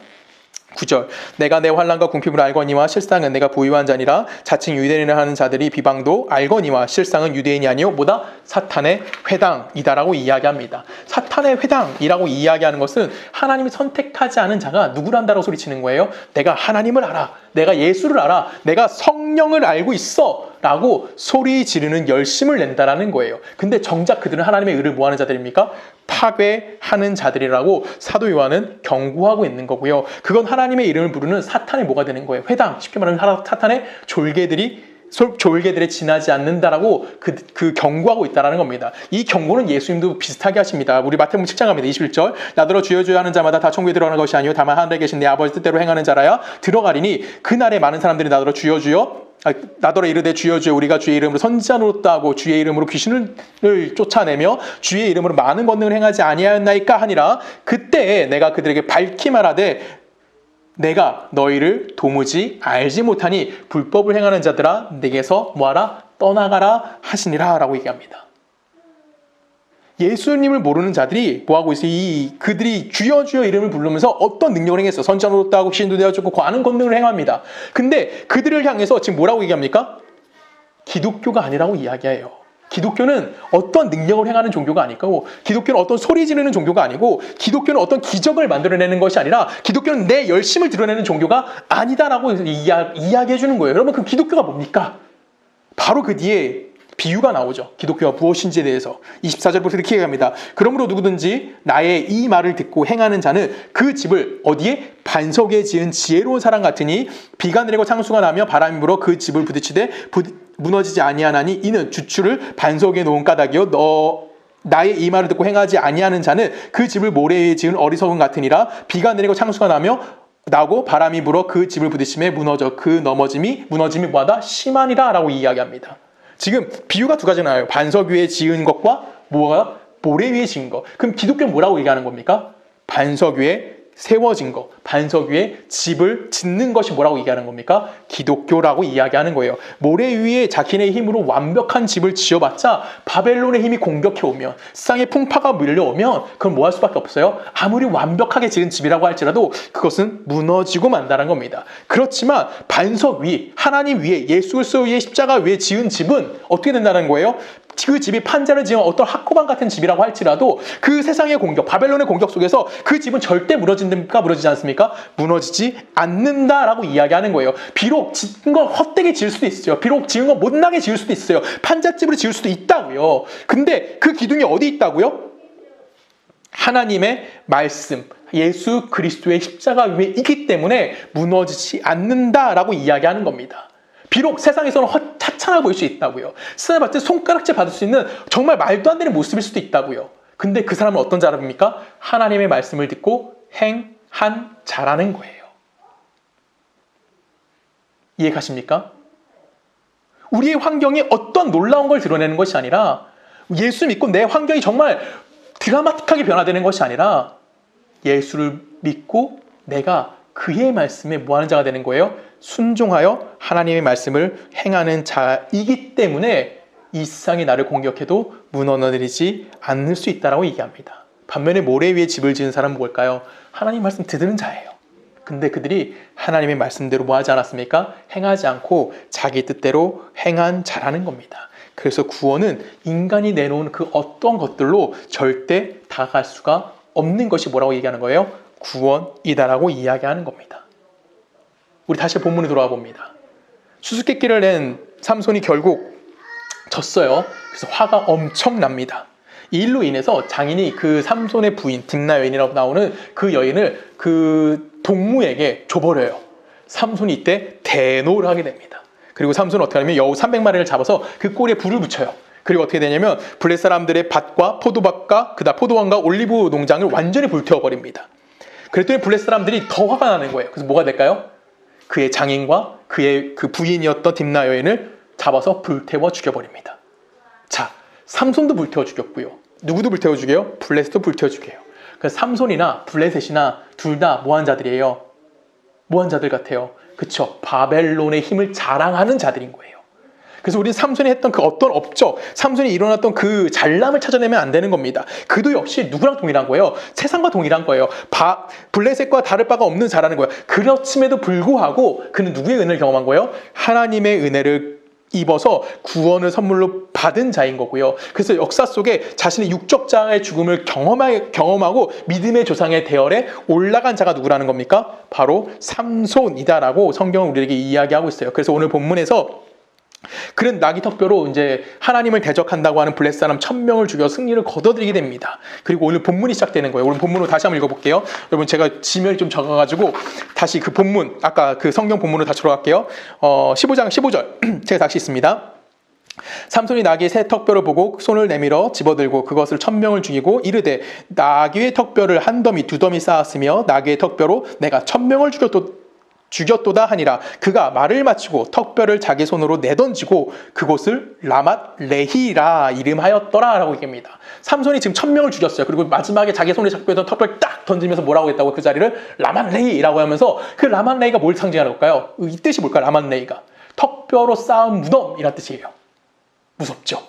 9절. 내가 내 환난과 궁핍을 알거니와 실상은 내가 부유한 자니라. 자칭 유대인을 하는 자들이 비방도 알거니와 실상은 유대인이 아니요 뭐다? 사탄의 회당이다라고 이야기합니다. 사탄의 회당이라고 이야기하는 것은 하나님이 선택하지 않은 자가 누구란다라고 소리치는 거예요? 내가 하나님을 알아. 내가 예수를 알아. 내가 성령을 알고 있어. 라고 소리 지르는 열심을 낸다라는 거예요. 근데 정작 그들은 하나님의 의를 뭐하는 자들입니까? 파괴하는 자들이라고 사도 요한은 경고하고 있는 거고요. 그건 하나님의 이름을 부르는 사탄의 뭐가 되는 거예요? 회당, 쉽게 말하면 사탄의 졸개들에 지나지 않는다라고 그 경고하고 있다는 겁니다. 이 경고는 예수님도 비슷하게 하십니다. 우리 마태복음 7장 갑니다. 21절. 나더러 주여 주여 하는 자마다 다 천국에 들어가는 것이 아니요 다만 하늘에 계신 내 아버지 뜻대로 행하는 자라야 들어가리니 그날에 많은 사람들이 나더러 주여 주여 나더러 이르되 주여 주여 우리가 주의 이름으로 선지자 노릇다 하고 주의 이름으로 귀신을 쫓아내며 주의 이름으로 많은 권능을 행하지 아니하였나이까 하니라. 그때 내가 그들에게 밝히 말하되 내가 너희를 도무지 알지 못하니 불법을 행하는 자들아 내게서 뭐하라? 떠나가라 하시니라 라고 얘기합니다. 예수님을 모르는 자들이 뭐하고 있어요? 그들이 주여 주여 이름을 부르면서 어떤 능력을 행했어? 선지자 노릇도 하고 귀신도 내어주고 많은 권능을 행합니다. 근데 그들을 향해서 지금 뭐라고 얘기합니까? 기독교가 아니라고 이야기해요. 기독교는 어떤 능력을 행하는 종교가 아니고 기독교는 어떤 소리 지르는 종교가 아니고 기독교는 어떤 기적을 만들어내는 것이 아니라 기독교는 내 열심을 드러내는 종교가 아니다라고 이야기해 주는 거예요. 여러분 그 기독교가 뭡니까? 바로 그 뒤에 비유가 나오죠. 기독교가 무엇인지에 대해서. 24절부터 이렇게 얘기합니다. 그러므로 누구든지 나의 이 말을 듣고 행하는 자는 그 집을 어디에? 반석에 지은 지혜로운 사람 같으니 비가 내리고 창수가 나며 바람이 불어 그 집을 부딪히되 무너지지 아니하나니 이는 주추를 반석에 놓은 까닭이요 나의 이 말을 듣고 행하지 아니하는 자는 그 집을 모래 위에 지은 어리석은 같으니라. 비가 내리고 창수가 나고 바람이 불어 그 집을 부딪히며 무너짐이 뭐하다? 심하니라 라고 이야기합니다. 지금 비유가 두 가지 나와요. 반석 위에 지은 것과 모래 위에 지은 것. 그럼 기독교는 뭐라고 얘기하는 겁니까? 반석 위에 세워진 것, 반석 위에 집을 짓는 것이 뭐라고 얘기하는 겁니까? 기독교라고 이야기하는 거예요. 모래 위에 자기네 힘으로 완벽한 집을 지어봤자 바벨론의 힘이 공격해오면, 세상의 풍파가 밀려오면 그건 뭐 할 수밖에 없어요? 아무리 완벽하게 지은 집이라고 할지라도 그것은 무너지고 만다는 겁니다. 그렇지만 반석 위, 하나님 위에, 예수 그리스도 위에, 십자가 위에 지은 집은 어떻게 된다는 거예요? 그 집이 판자를 지은 어떤 학고방 같은 집이라고 할지라도 그 세상의 공격, 바벨론의 공격 속에서 그 집은 절대 무너진답니까? 무너지지 않습니까? 무너지지 않는다라고 이야기하는 거예요. 비록 지은 걸 헛되게 지을 수도 있어요. 비록 지은 걸 못나게 지을 수도 있어요. 판잣집으로 지을 수도 있다고요. 근데 그 기둥이 어디 있다고요? 하나님의 말씀, 예수 그리스도의 십자가 위에 있기 때문에 무너지지 않는다라고 이야기하는 겁니다. 비록 세상에서는 하찮아 보일 수 있다고요. 세상에 봤을 때 손가락질 받을 수 있는 정말 말도 안 되는 모습일 수도 있다고요. 근데 그 사람은 어떤 사람입니까? 하나님의 말씀을 듣고 행한 자라는 거예요. 이해 가십니까? 우리의 환경이 어떤 놀라운 걸 드러내는 것이 아니라, 예수 믿고 내 환경이 정말 드라마틱하게 변화되는 것이 아니라, 예수를 믿고 내가 그의 말씀에 뭐하는 자가 되는 거예요? 순종하여 하나님의 말씀을 행하는 자이기 때문에 이 세상이 나를 공격해도 무너뜨리지 않을 수 있다고 얘기합니다. 반면에 모래 위에 집을 지은 사람은 뭘까요? 하나님 말씀 듣는 자예요. 근데 그들이 하나님의 말씀대로 뭐 하지 않았습니까? 행하지 않고 자기 뜻대로 행한 자라는 겁니다. 그래서 구원은 인간이 내놓은 그 어떤 것들로 절대 다가갈 수가 없는 것이 뭐라고 얘기하는 거예요? 구원이다라고 이야기하는 겁니다. 우리 다시 본문에 돌아와 봅니다. 수수께끼를 낸 삼손이 결국 졌어요. 그래서 화가 엄청납니다. 이 일로 인해서 장인이 그 삼손의 부인 딥나 여인이라고 나오는 그 여인을 그 동무에게 줘버려요. 삼손이 이때 대노를 하게 됩니다. 그리고 삼손은 어떻게 하냐면 여우 300마리를 잡아서 그 꼬리에 불을 붙여요. 그리고 어떻게 되냐면 블레 사람들의 밭과 포도밭과 그다음 포도원과 올리브 농장을 완전히 불태워버립니다. 그랬더니 블레 사람들이 더 화가 나는 거예요. 그래서 뭐가 될까요? 그의 장인과 그의 그 부인이었던 딥나 여인을 잡아서 불태워 죽여버립니다. 자, 삼손도 불태워 죽였고요. 누구도 불태워 죽여요? 블레셋도 불태워 죽여요. 그래서 삼손이나 블레셋이나 둘 다 뭐한 자들이에요? 뭐한 자들 같아요? 그쵸? 바벨론의 힘을 자랑하는 자들인 거예요. 그래서 우리는 삼손이 했던 그 어떤 업적, 삼손이 일어났던 그 잘남을 찾아내면 안 되는 겁니다. 그도 역시 누구랑 동일한 거예요? 세상과 동일한 거예요. 블레셋과 다를 바가 없는 자라는 거예요. 그렇음에도 불구하고 그는 누구의 은혜를 경험한 거예요? 하나님의 은혜를 입어서 구원을 선물로 받은 자인 거고요. 그래서 역사 속에 자신의 육적 자의 죽음을 경험하고 믿음의 조상의 대열에 올라간 자가 누구라는 겁니까? 바로 삼손이다라고 성경은 우리에게 이야기하고 있어요. 그래서 오늘 본문에서 그는 나귀 턱뼈로 이제 하나님을 대적한다고 하는 블레셋 사람 1000명을 죽여 승리를 거둬들이게 됩니다. 그리고 오늘 본문이 시작되는 거예요. 오늘 본문으로 다시 한번 읽어볼게요. 여러분 제가 지면이 좀 적어가지고 다시 그 본문, 아까 그 성경 본문으로 다시 돌아갈게요. 15장 15절 제가 다시 있습니다. 삼손이 나귀의 새 턱뼈를 보고 손을 내밀어 집어들고 그것을 1000명을 죽이고 이르되 나귀의 턱뼈를 한 더미 두 더미 쌓았으며 나귀의 턱뼈로 내가 1000명을 죽였도다 하니라. 그가 말을 마치고 턱뼈를 자기 손으로 내던지고 그곳을 라맛 레히라 이름하였더라 라고 얘기합니다. 삼손이 지금 1000명을 죽였어요. 그리고 마지막에 자기 손에 잡고 있던 턱뼈를 딱 던지면서 뭐라고 했다고? 그 자리를 라맛 레히라고 하면서 그 라맛 레히가 뭘 상징하는 걸까요? 이 뜻이 뭘까요? 라맛 레히가 턱뼈로 쌓은 무덤이란 뜻이에요. 무섭죠?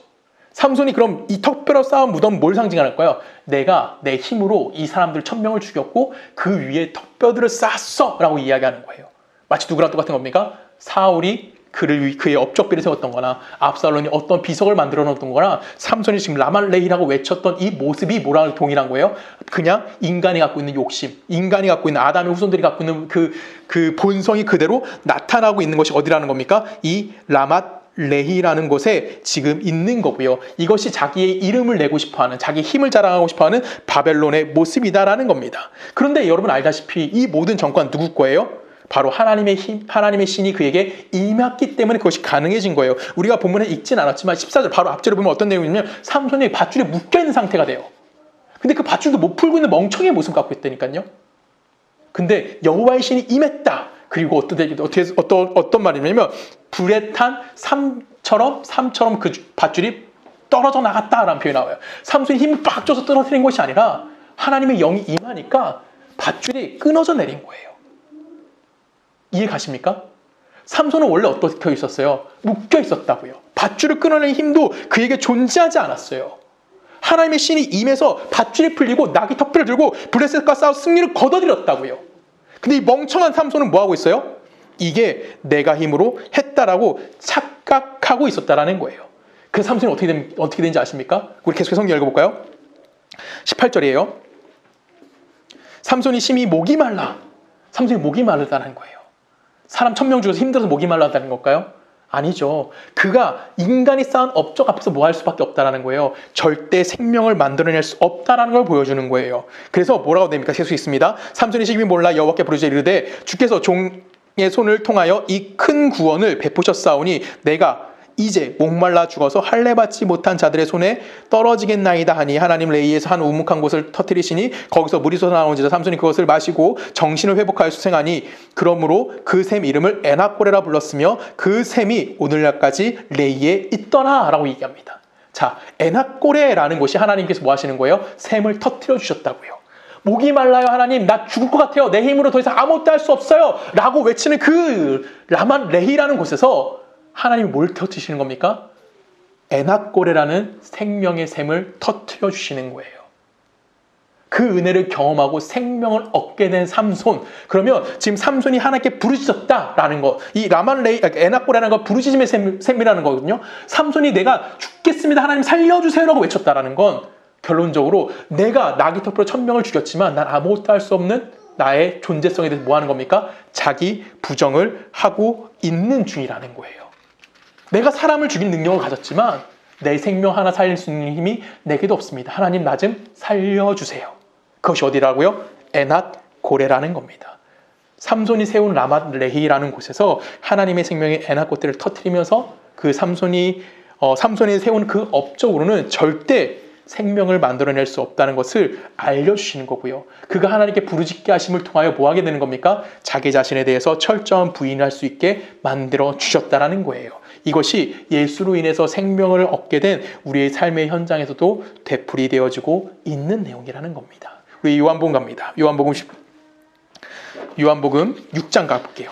삼손이 그럼 이 턱뼈로 쌓은 무덤 뭘 상징할까요? 내가 내 힘으로 이 사람들 1000명을 죽였고 그 위에 턱뼈들을 쌓았어 라고 이야기하는 거예요. 마치 누구랑 똑같은 겁니까? 사울이 그의 업적비를 세웠던 거나 압살롬이 어떤 비석을 만들어 놓았던 거나 삼손이 지금 라말레히라고 외쳤던 이 모습이 뭐랑 동일한 거예요? 그냥 인간이 갖고 있는 욕심, 인간이 갖고 있는 아담의 후손들이 갖고 있는 그 본성이 그대로 나타나고 있는 것이 어디라는 겁니까? 이 라맛 레히라는 곳에 지금 있는 거고요. 이것이 자기의 이름을 내고 싶어하는, 자기 힘을 자랑하고 싶어하는 바벨론의 모습이다라는 겁니다. 그런데 여러분 알다시피 이 모든 정권 누구 거예요? 바로 하나님의 힘, 하나님의 신이 그에게 임했기 때문에 그것이 가능해진 거예요. 우리가 본문에 읽진 않았지만 14절 바로 앞절에 보면 어떤 내용이냐면 삼손이 밧줄에 묶여있는 상태가 돼요. 근데 그 밧줄도 못 풀고 있는 멍청이의 모습 갖고 있다니까요. 근데 여호와의 신이 임했다. 그리고 어떤 말이냐면 불에 탄 삼처럼 그 밧줄이 떨어져 나갔다라는 표현이 나와요. 삼손이 힘을 빡 줘서 떨어뜨린 것이 아니라 하나님의 영이 임하니까 밧줄이 끊어져 내린 거예요. 이해 가십니까? 삼손은 원래 어떻게 있었어요? 묶여 있었다고요. 밧줄을 끊어내는 힘도 그에게 존재하지 않았어요. 하나님의 신이 임해서 밧줄이 풀리고 나귀 턱뼈를 들고 블레셋과 싸워 승리를 거둬들였다고요. 근데 이 멍청한 삼손은 뭐하고 있어요? 이게 내가 힘으로 했다라고 착각하고 있었다라는 거예요. 그래서 삼손이 어떻게 되는지 아십니까? 우리 계속해서 성경 읽어볼까요? 18절이에요. 삼손이 심히 목이 말라. 삼손이 목이 마르다는 거예요. 사람 1000명 중에서 힘들어서 목이 말랐다는 걸까요? 아니죠. 그가 인간이 쌓은 업적 앞에서 뭐 할 수밖에 없다는 거예요. 절대 생명을 만들어낼 수 없다는 걸 보여주는 거예요. 그래서 뭐라고 됩니까? 계속 있습니다. 삼손이 시기 몰라 여호와께 부르짖어 이르되 주께서 종의 손을 통하여 이 큰 구원을 베푸셨사오니 내가 이제 목말라 죽어서 할례 받지 못한 자들의 손에 떨어지겠나이다 하니 하나님 레이에서 한 우묵한 곳을 터뜨리시니 거기서 물이 솟아나오는지라 삼손이 그것을 마시고 정신을 회복하여 수생하니 그러므로 그 샘 이름을 에낙고레라 불렀으며 그 샘이 오늘날까지 레이에 있더라 라고 얘기합니다. 자, 에낙고레라는 곳이 하나님께서 뭐 하시는 거예요? 샘을 터뜨려 주셨다고요. 목이 말라요 하나님, 나 죽을 것 같아요, 내 힘으로 더 이상 아무것도 할 수 없어요 라고 외치는 그 라만 레히라는 곳에서 하나님이 뭘 터뜨리시는 겁니까? 에낙고레라는 생명의 샘을 터뜨려 주시는 거예요. 그 은혜를 경험하고 생명을 얻게 된 삼손. 그러면 지금 삼손이 하나님께 부르짖었다라는 거, 이 에낙고레라는 거 부르짖음의 샘이라는 거거든요. 삼손이 내가 죽겠습니다 하나님 살려주세요라고 외쳤다라는 건 결론적으로 내가 나귀 턱뼈로 1000명을 죽였지만 난 아무것도 할 수 없는 나의 존재성에 대해서 뭐 하는 겁니까? 자기 부정을 하고 있는 중이라는 거예요. 내가 사람을 죽일 능력을 가졌지만 내 생명 하나 살릴 수 있는 힘이 내게도 없습니다. 하나님 나 좀 살려주세요. 그것이 어디라고요? 에낫고레라는 겁니다. 삼손이 세운 라맛레히라는 곳에서 하나님의 생명의 에낫고레를 터뜨리면서 그 삼손이 세운 그 업적으로는 절대 생명을 만들어낼 수 없다는 것을 알려주시는 거고요. 그가 하나님께 부르짖게 하심을 통하여 뭐 하게 되는 겁니까? 자기 자신에 대해서 철저한 부인할 수 있게 만들어 주셨다는 거예요. 이것이 예수로 인해서 생명을 얻게 된 우리의 삶의 현장에서도 되풀이 되어지고 있는 내용이라는 겁니다. 우리 요한복음 갑니다. 요한복음 6장 가볼게요.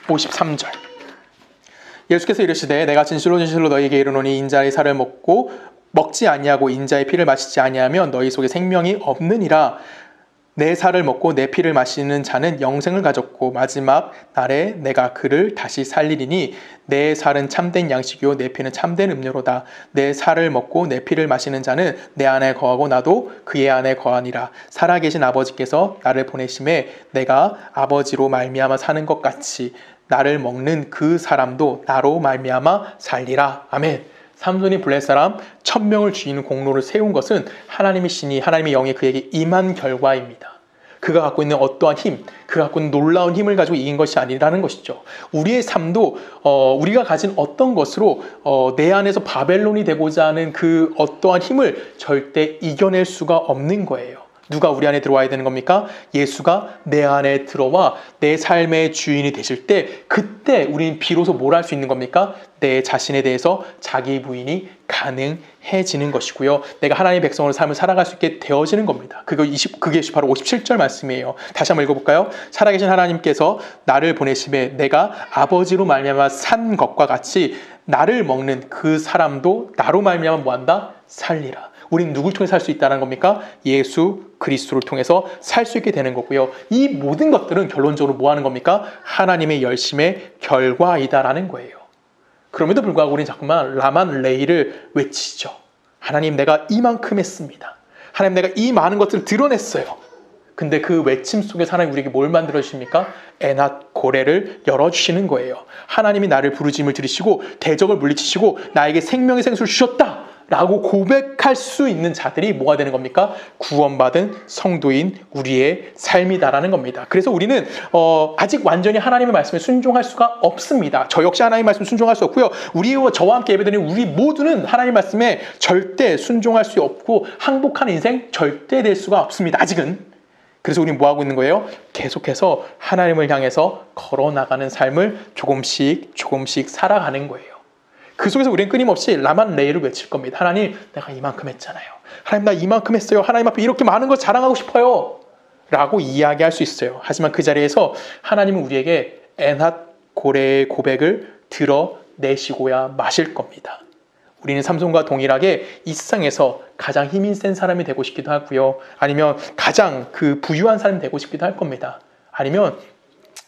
53절. 예수께서 이르시되 내가 진실로 진실로 너희에게 이르노니 인자의 살을 먹지 아니하고 인자의 피를 마시지 아니하면 너희 속에 생명이 없느니라. 내 살을 먹고 내 피를 마시는 자는 영생을 가졌고 마지막 날에 내가 그를 다시 살리리니 내 살은 참된 양식이요 내 피는 참된 음료로다. 내 살을 먹고 내 피를 마시는 자는 내 안에 거하고 나도 그의 안에 거하니라. 살아계신 아버지께서 나를 보내심에 내가 아버지로 말미암아 사는 것 같이 나를 먹는 그 사람도 나로 말미암아 살리라. 아멘. 삼손이 블레셋 사람 1000명을 죽이는 공로를 세운 것은 하나님의 신이, 하나님의 영이 그에게 임한 결과입니다. 그가 갖고 있는 어떠한 힘, 그가 갖고 있는 놀라운 힘을 가지고 이긴 것이 아니라는 것이죠. 우리의 삶도 우리가 가진 어떤 것으로 내 안에서 바벨론이 되고자 하는 그 어떠한 힘을 절대 이겨낼 수가 없는 거예요. 누가 우리 안에 들어와야 되는 겁니까? 예수가 내 안에 들어와 내 삶의 주인이 되실 때 그때 우리는 비로소 뭘 할 수 있는 겁니까? 내 자신에 대해서 자기 부인이 가능해지는 것이고요. 내가 하나님의 백성으로 삶을 살아갈 수 있게 되어지는 겁니다. 그게 바로 57절 말씀이에요. 다시 한번 읽어볼까요? 살아계신 하나님께서 나를 보내심에 내가 아버지로 말미암아 산 것과 같이 나를 먹는 그 사람도 나로 말미암아 뭐한다? 살리라. 우리는 누굴 통해 살 수 있다는 겁니까? 예수 그리스도를 통해서 살 수 있게 되는 거고요. 이 모든 것들은 결론적으로 뭐 하는 겁니까? 하나님의 열심의 결과이다라는 거예요. 그럼에도 불구하고 우리는 자꾸만 라만 레이를 외치죠. 하나님 내가 이만큼 했습니다. 하나님 내가 이 많은 것들을 드러냈어요. 근데 그 외침 속에 하나님 우리에게 뭘 만들어 주십니까? 에낫 고레를 열어주시는 거예요. 하나님이 나를 부르짖음을 들으시고 대적을 물리치시고 나에게 생명의 생수를 주셨다 라고 고백할 수 있는 자들이 뭐가 되는 겁니까? 구원받은 성도인 우리의 삶이다라는 겁니다. 그래서 우리는 아직 완전히 하나님의 말씀에 순종할 수가 없습니다. 저 역시 하나님의 말씀에 순종할 수 없고요. 우리와 저와 함께 예배드리는 우리 모두는 하나님의 말씀에 절대 순종할 수 없고 항복한 인생 절대 될 수가 없습니다. 아직은. 그래서 우리는 뭐하고 있는 거예요? 계속해서 하나님을 향해서 걸어나가는 삶을 조금씩 살아가는 거예요. 그 속에서 우리는 끊임없이 라만 레이를 외칠 겁니다. 하나님, 내가 이만큼 했잖아요. 하나님, 나 이만큼 했어요. 하나님 앞에 이렇게 많은 걸 자랑하고 싶어요. 라고 이야기할 수 있어요. 하지만 그 자리에서 하나님은 우리에게 에낫 고레의 고백을 드러내시고야 마실 겁니다. 우리는 삼손과 동일하게 이 세상에서 가장 힘이 센 사람이 되고 싶기도 하고요. 아니면 가장 그 부유한 사람이 되고 싶기도 할 겁니다. 아니면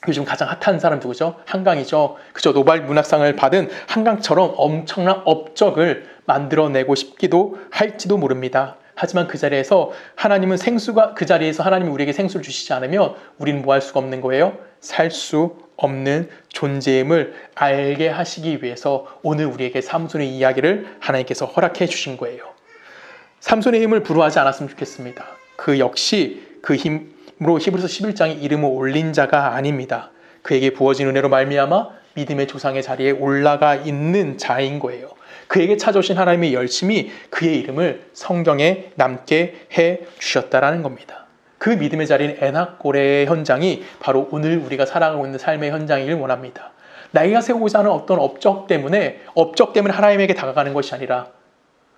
요즘 가장 핫한 사람 누구죠? 한강이죠. 그죠? 노벨 문학상을 받은 한강처럼 엄청난 업적을 만들어내고 싶기도 할지도 모릅니다. 하지만 그 자리에서 하나님이 우리에게 생수를 주시지 않으면 우리는 뭐 할 수가 없는 거예요? 살 수 없는 존재임을 알게 하시기 위해서 오늘 우리에게 삼손의 이야기를 하나님께서 허락해 주신 거예요. 삼손의 힘을 부러워하지 않았으면 좋겠습니다. 그 역시 그 힘으로 히브리서 11장에 이름을 올린 자가 아닙니다. 그에게 부어진 은혜로 말미암아 믿음의 조상의 자리에 올라가 있는 자인 거예요. 그에게 찾아오신 하나님의 열심이 그의 이름을 성경에 남게 해 주셨다라는 겁니다. 그 믿음의 자리인 에낙 고레의 현장이 바로 오늘 우리가 살아가고 있는 삶의 현장이길 원합니다. 나이가 세우고자 하는 어떤 업적 때문에 하나님에게 다가가는 것이 아니라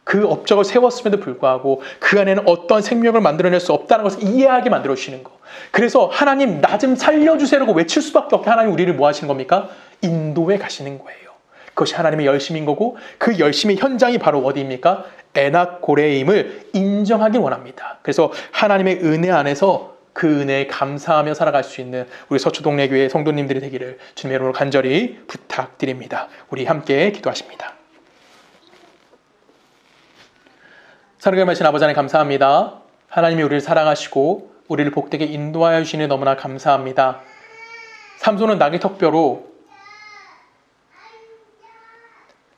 그 업적을 세웠음에도 불구하고 그 안에는 어떤 생명을 만들어낼 수 없다는 것을 이해하게 만들어주시는 거. 그래서 하나님 나 좀 살려주세요라고 외칠 수밖에 없게 하나님 우리를 뭐 하시는 겁니까? 인도해 가시는 거예요. 그것이 하나님의 열심인 거고 그 열심의 현장이 바로 어디입니까? 에낙 고레의 힘을 인정하길 원합니다. 그래서 하나님의 은혜 안에서 그 은혜에 감사하며 살아갈 수 있는 우리 서초동래교회 성도님들이 되기를 주님의 이름으로 간절히 부탁드립니다. 우리 함께 기도하십니다. 사랑의 말씀 아버지 하나님 감사합니다. 하나님이 우리를 사랑하시고 우리를 복되게 인도하여 주시니 너무나 감사합니다. 삼손은 나귀 턱뼈로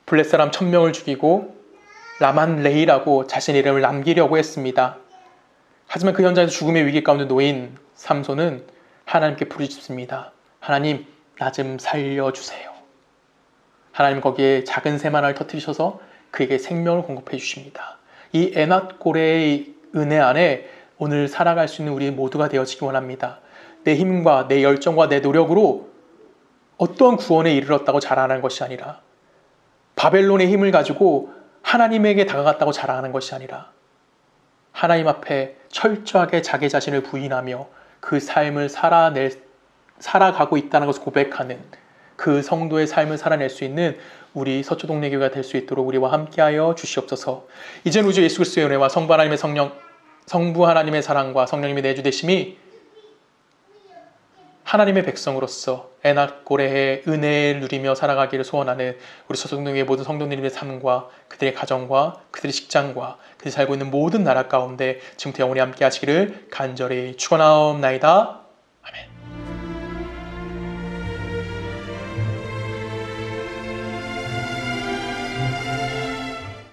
블렛 사람 1000명을 죽이고 라만 레이라고 자신의 이름을 남기려고 했습니다. 하지만 그 현장에서 죽음의 위기 가운데 놓인 삼손은 하나님께 부르짖습니다. 하나님, 나 좀 살려주세요. 하나님 거기에 작은 샘 하나를 터뜨리셔서 그에게 생명을 공급해 주십니다. 이 에낫 고레의 은혜 안에 오늘 살아갈 수 있는 우리 모두가 되어지기 원합니다. 내 힘과 내 열정과 내 노력으로 어떤 구원에 이르렀다고 자랑하는 것이 아니라 바벨론의 힘을 가지고 하나님에게 다가갔다고 자랑하는 것이 아니라 하나님 앞에 철저하게 자기 자신을 부인하며 그 삶을 살아가고 있다는 것을 고백하는 그 성도의 삶을 살아낼 수 있는 우리 서초동래교회가 될 수 있도록 우리와 함께하여 주시옵소서. 이제는 우주 예수 그리스도의 은혜와 성부 하나님의 사랑과 성령님의 내주되심이 하나님의 백성으로서 에낙 고레의 은혜를 누리며 살아가기를 소원하는 우리 서초동래교회 모든 성도님의 삶과 그들의 가정과 그들의 직장과 그들이 살고 있는 모든 나라 가운데 지금부터 영원히 함께 하시기를 간절히 축원하옵나이다. 아멘.